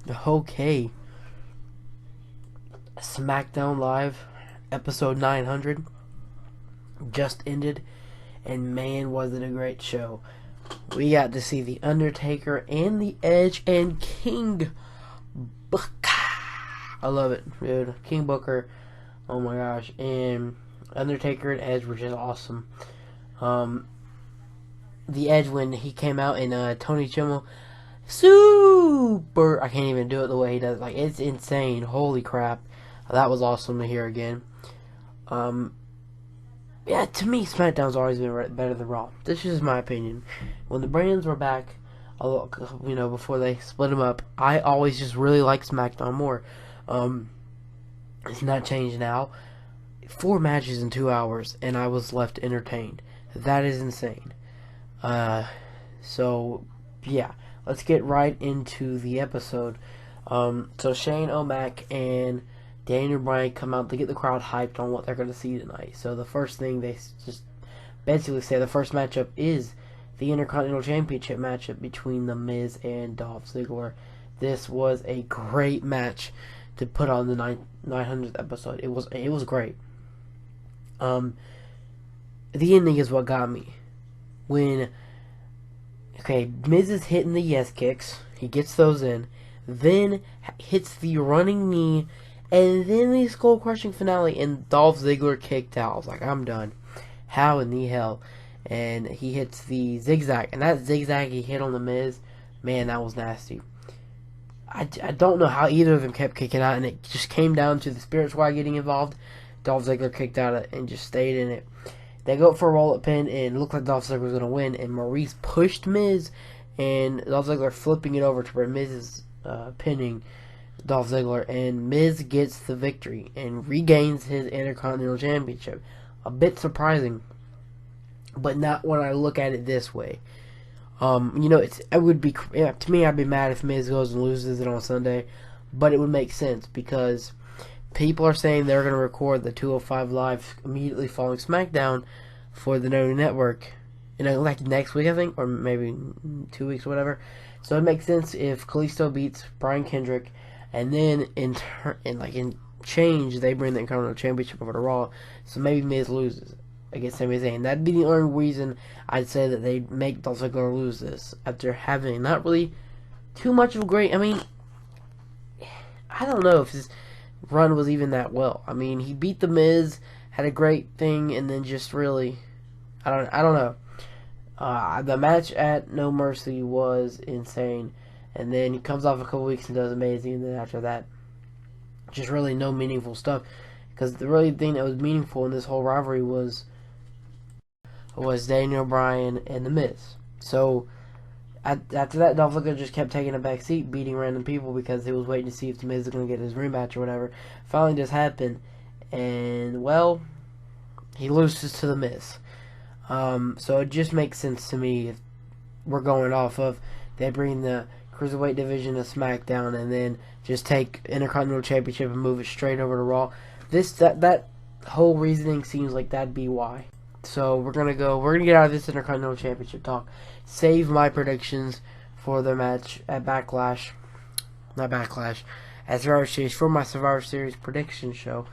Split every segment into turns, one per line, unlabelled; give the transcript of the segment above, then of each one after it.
Okay, SmackDown Live episode 900 just ended, and man, was it a great show. We got to see The Undertaker and The Edge and King Booker. I love it, dude. King Booker, oh my gosh. And Undertaker and Edge were just awesome. The Edge, when he came out in Tony Chimmel, super. I can't even do it the way he does. Like, it's insane. Holy crap. That was awesome to hear again. Um, yeah, to me, SmackDown's always been better than Raw. This is my opinion. When the brands were back, before they split them up, I always just really liked SmackDown more. It's not changed now. 4 matches in 2 hours, and I was left entertained. That is insane. So, yeah. Let's get right into the episode. So Shane O'Mac and Daniel Bryan come out to get the crowd hyped on what they're going to see tonight. So the first thing they just basically say, the first matchup is the Intercontinental Championship matchup between The Miz and Dolph Ziggler. This was a great match to put on the 900th episode. It was great. The ending is what got me. When Miz is hitting the yes kicks, he gets those in, then hits the running knee, and then the skull crushing finale, and Dolph Ziggler kicked out. I was like, I'm done. How in the hell? And he hits the zigzag, and that zigzag he hit on the Miz, man, that was nasty. I don't know how either of them kept kicking out, and it just came down to the Spirit Squad getting involved. Dolph Ziggler kicked out and just stayed in it. They go for a roll-up pin, and it looked like Dolph Ziggler was going to win, and Maurice pushed Miz, and Dolph Ziggler flipping it over to where Miz is pinning Dolph Ziggler, and Miz gets the victory and regains his Intercontinental Championship. A bit surprising, but not when I look at it this way. To me, I'd be mad if Miz goes and loses it on Sunday, but it would make sense because people are saying they're going to record the 205 Live immediately following SmackDown for the No Network, like next week, I think, or maybe 2 weeks, or whatever. So it makes sense if Kalisto beats Brian Kendrick, and then in change, they bring the Intercontinental Championship over to Raw. So maybe Miz loses against Sami Zayn. That'd be the only reason I'd say that they'd make Dolph Ziggler lose this after having not really too much of a great. I mean, I don't know if his run was even that well. I mean, he beat the Miz, had a great thing, and then just really, I don't know. The match at No Mercy was insane, and then he comes off a couple weeks and does amazing, and then after that, just really no meaningful stuff. Because the really thing that was meaningful in this whole rivalry was Daniel Bryan and The Miz. So after that, Dolph Ziggler just kept taking a back seat, beating random people because he was waiting to see if The Miz was going to get his rematch or whatever. Finally, just happened, and well, he loses to The Miz. So it just makes sense to me if we're going off of they bring the Cruiserweight division to SmackDown and then just take Intercontinental Championship and move it straight over to Raw. That whole reasoning seems like that'd be why. So we're gonna get out of this Intercontinental Championship talk. Save my predictions for the match at Backlash. Not Backlash. At Survivor Series for my Survivor Series prediction show.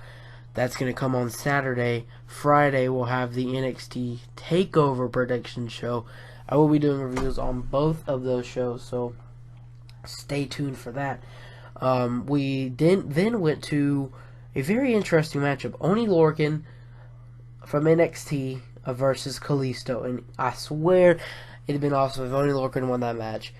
That's gonna come on Saturday. Friday we'll have the NXT Takeover prediction show. I will be doing reviews on both of those shows, so stay tuned for that. We then went to a very interesting matchup. Oni Lorcan from NXT versus Kalisto, and I swear it'd been awesome if Oni Lorcan won that match.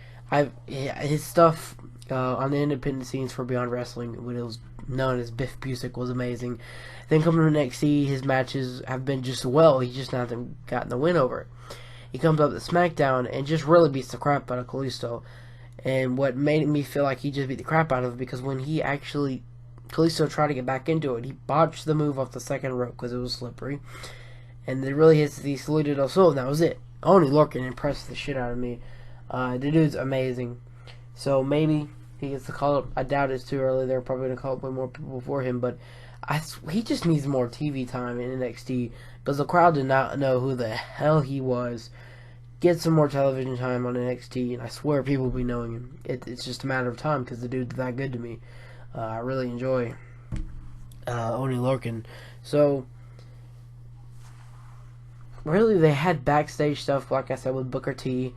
His stuff on the independent scenes for Beyond Wrestling, when it was known as Biff Busick, was amazing. Then coming to NXT, his matches have been just well. He just not gotten the win over it. He comes up to SmackDown and just really beats the crap out of Kalisto. And what made me feel like he just beat the crap out of him, because when Kalisto tried to get back into it, he botched the move off the second rope because it was slippery. And it really hits the Salida del Sol, and that was it. Only Lorcan impressed the shit out of me. The dude's amazing. So maybe he gets the call up. I doubt it's too early. They're probably going to call up way more people for him, but he just needs more TV time in NXT because the crowd did not know who the hell he was get some more television time on NXT, and I swear people will be knowing him. It's just a matter of time because the dude's that good to me. I really enjoy Oni Lorcan. So, really, they had backstage stuff, like I said, with Booker T.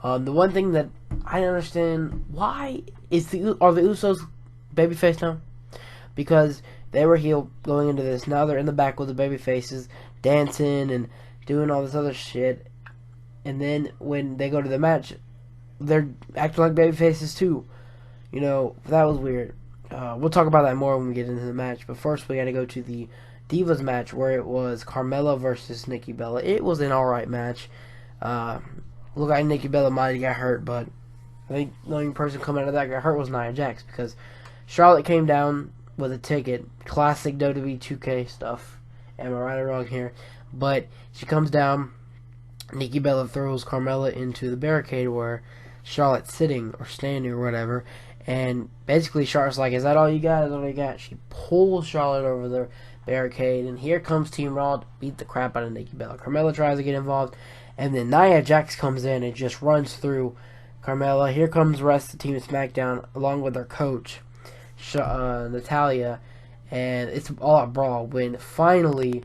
The one thing that I don't understand, why are the Usos babyface now? Because they were heel going into this. Now they're in the back with the baby faces, dancing and doing all this other shit. And then when they go to the match, they're acting like baby faces too. You know, that was weird. We'll talk about that more when we get into the match. But first, we got to go to the Divas match where it was Carmella versus Nikki Bella. It was an alright match. Looked like Nikki Bella might have got hurt, but I think the only person coming out of that got hurt was Nia Jax because Charlotte came down with a ticket. Classic WWE 2K stuff. Am I right or wrong here? But she comes down. Nikki Bella throws Carmella into the barricade where Charlotte's sitting or standing or whatever. And basically Charlotte's like, is that all you got? Is that all you got? She pulls Charlotte over the barricade. And here comes Team Raw to beat the crap out of Nikki Bella. Carmella tries to get involved. And then Nia Jax comes in and just runs through Carmella. Here comes the rest of the team of SmackDown along with their coach, Natalya. And it's all out brawl when finally,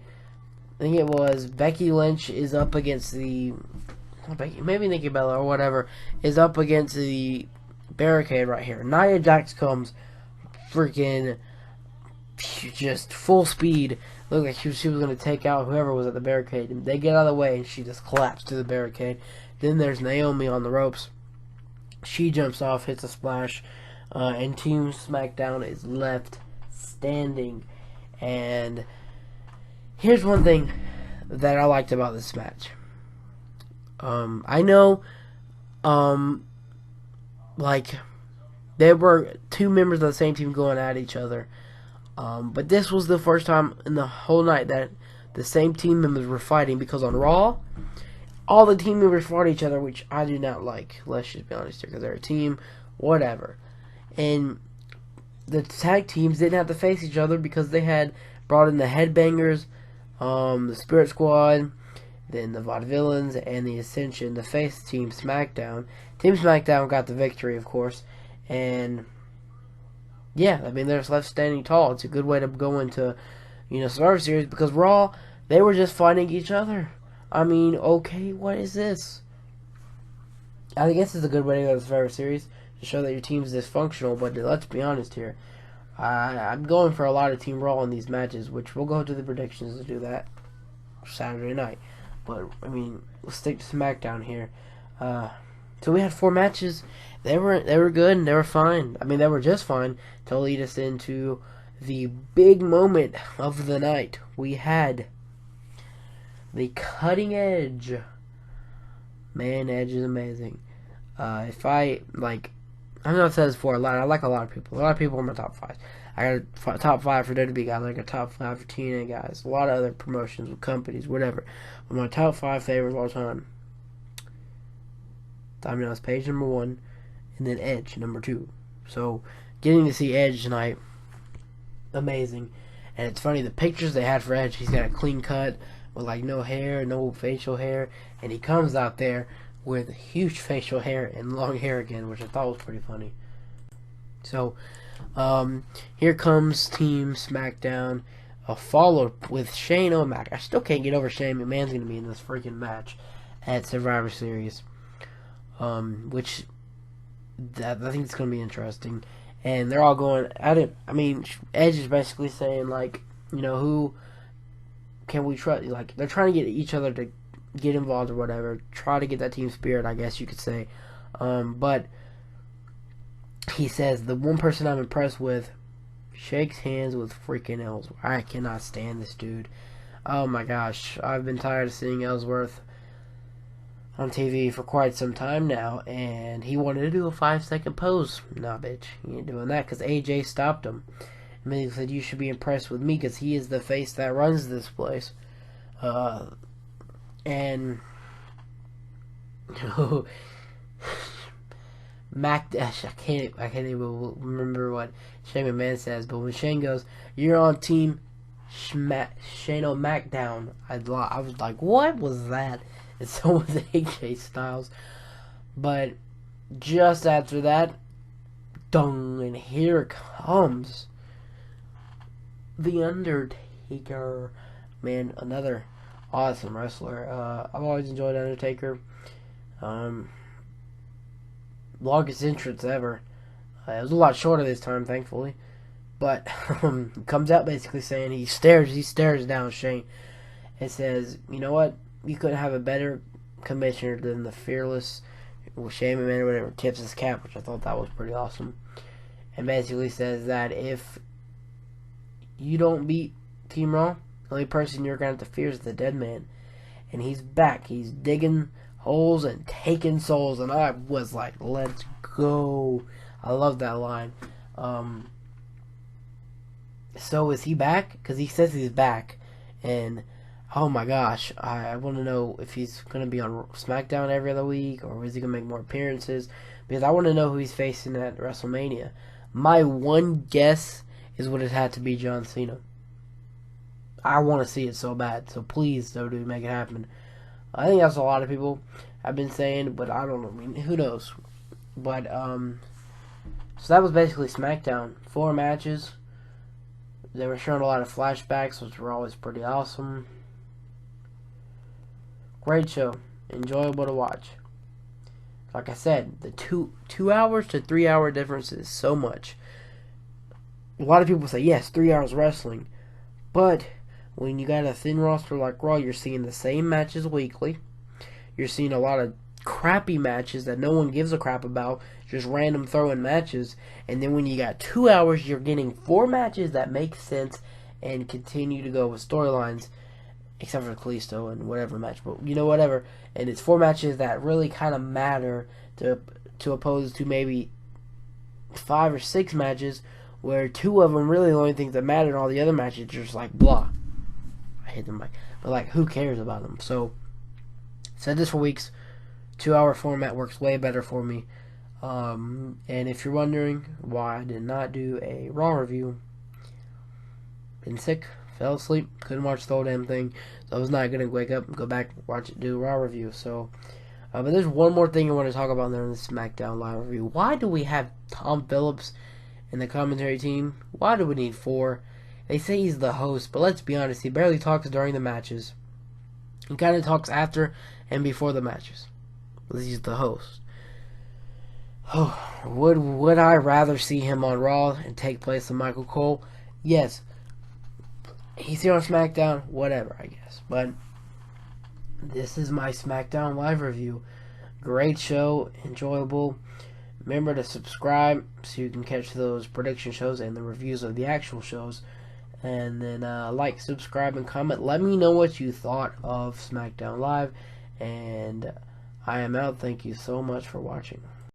I think it was Becky Lynch is up against maybe Nikki Bella or whatever, is up against the barricade right here. Nia Jax comes freaking just full speed. Looked like she was going to take out whoever was at the barricade. And they get out of the way and she just collapsed to the barricade. Then there's Naomi on the ropes. She jumps off, hits a splash, and Team SmackDown is left standing. And here's one thing that I liked about this match. I know, like, there were two members of the same team going at each other. But this was the first time in the whole night that the same team members were fighting, because on Raw, all the team members fought each other, which I do not like. Let's just be honest here, because they're a team, whatever. And the tag teams didn't have to face each other because they had brought in the Headbangers, the Spirit Squad, then the Vaudevillains, and the Ascension, the face Team SmackDown. Team SmackDown got the victory, of course, and yeah, I mean, they're just left standing tall. It's a good way to go into, Survivor Series, because Raw, they were just fighting each other. I mean, okay, what is this? I guess it's a good way to go to Survivor Series, to show that your team's dysfunctional, but let's be honest here. I'm going for a lot of Team Raw in these matches, which we'll go to the predictions to do that Saturday night. But, I mean, we'll stick to SmackDown here. So we had 4 matches. They were good and they were fine. I mean, they were just fine to lead us into the big moment of the night. We had the Cutting Edge. Man, Edge is amazing. I know I've said this before a lot. I like a lot of people. A lot of people are my top 5. I got a top 5 for WWE guys. I got a top 5 for TNA guys. A lot of other promotions, companies, whatever. But my top 5 favorites of all time. Damian's Page, number 1. And then Edge, number 2. So, getting to see Edge tonight, amazing. And it's funny, the pictures they had for Edge, he's got a clean cut with no hair, no facial hair. And he comes out there with huge facial hair and long hair again, which I thought was pretty funny. So, here comes Team SmackDown, followed with Shane O'Mac. I still can't get over Shane McMahon's going to be in this freaking match at Survivor Series, which I think it's going to be interesting. And they're all going at it. I mean, Edge is basically saying, who can we trust? They're trying to get each other to get involved or whatever, try to get that team spirit, I guess you could say. But he says the one person I'm impressed with shakes hands with freaking Ellsworth. I cannot stand this dude. Oh my gosh, I've been tired of seeing Ellsworth on TV for quite some time now, and he wanted to do a 5-second pose. Nah, bitch, he ain't doing that because AJ stopped him. And then he said, you should be impressed with me because he is the face that runs this place. And I can't even remember what Shane McMahon says, but when Shane goes, "You're on Team Shane O'Mac down," I was like, "What was that?" and so was AJ Styles. But just after that, dung, and here comes the Undertaker. Man, another awesome wrestler. I've always enjoyed Undertaker. Longest entrance ever. It was a lot shorter this time, thankfully. But comes out basically saying he stares down Shane and says, "You know what? You couldn't have a better commissioner than the fearless Shane McMahon," or whatever, tips his cap, which I thought that was pretty awesome. And basically says that if you don't beat Team Raw, the only person you're going to have to fear is the Dead Man. And he's back. He's digging holes and taking souls. And I was like, let's go. I love that line. So is he back? Because he says he's back. And oh my gosh, I want to know if he's going to be on SmackDown every other week, or is he going to make more appearances? Because I want to know who he's facing at WrestleMania. My one guess is would it had to be John Cena. I want to see it so bad. So please, WWE, make it happen. I think that's a lot of people have been saying, but I don't know. I mean, who knows? But so that was basically SmackDown. 4 matches. They were showing a lot of flashbacks, which were always pretty awesome. Great show. Enjoyable to watch. Like I said, the 2 hours to 3 hour difference is so much. A lot of people say, yes, 3 hours wrestling. But when you got a thin roster like Raw, you're seeing the same matches weekly. You're seeing a lot of crappy matches that no one gives a crap about, just random throw-in matches. And then when you got 2 hours, you're getting 4 matches that make sense and continue to go with storylines, except for Kalisto and whatever match, but whatever. And it's 4 matches that really kind of matter to opposed to maybe 5 or 6 matches where 2 of them really the only things that matter, and all the other matches are just like blah. I hate them, but like who cares about them? So said this for weeks. 2 hour format works way better for me. And if you're wondering why I did not do a Raw review, been sick, fell asleep, couldn't watch the whole damn thing, so I was not gonna wake up and go back and watch it, do a Raw review. So, but there's one more thing I want to talk about there in the SmackDown live review. Why do we have Tom Phillips in the commentary team? Why do we need 4? They say he's the host, but let's be honest, he barely talks during the matches. He kind of talks after and before the matches. He's the host. Oh, would I rather see him on Raw and take place of Michael Cole? Yes. He's here on SmackDown, whatever, I guess. But this is my SmackDown live review. Great show, enjoyable. Remember to subscribe so you can catch those prediction shows and the reviews of the actual shows. And then like, subscribe, and comment. Let me know what you thought of SmackDown Live. And I am out. Thank you so much for watching.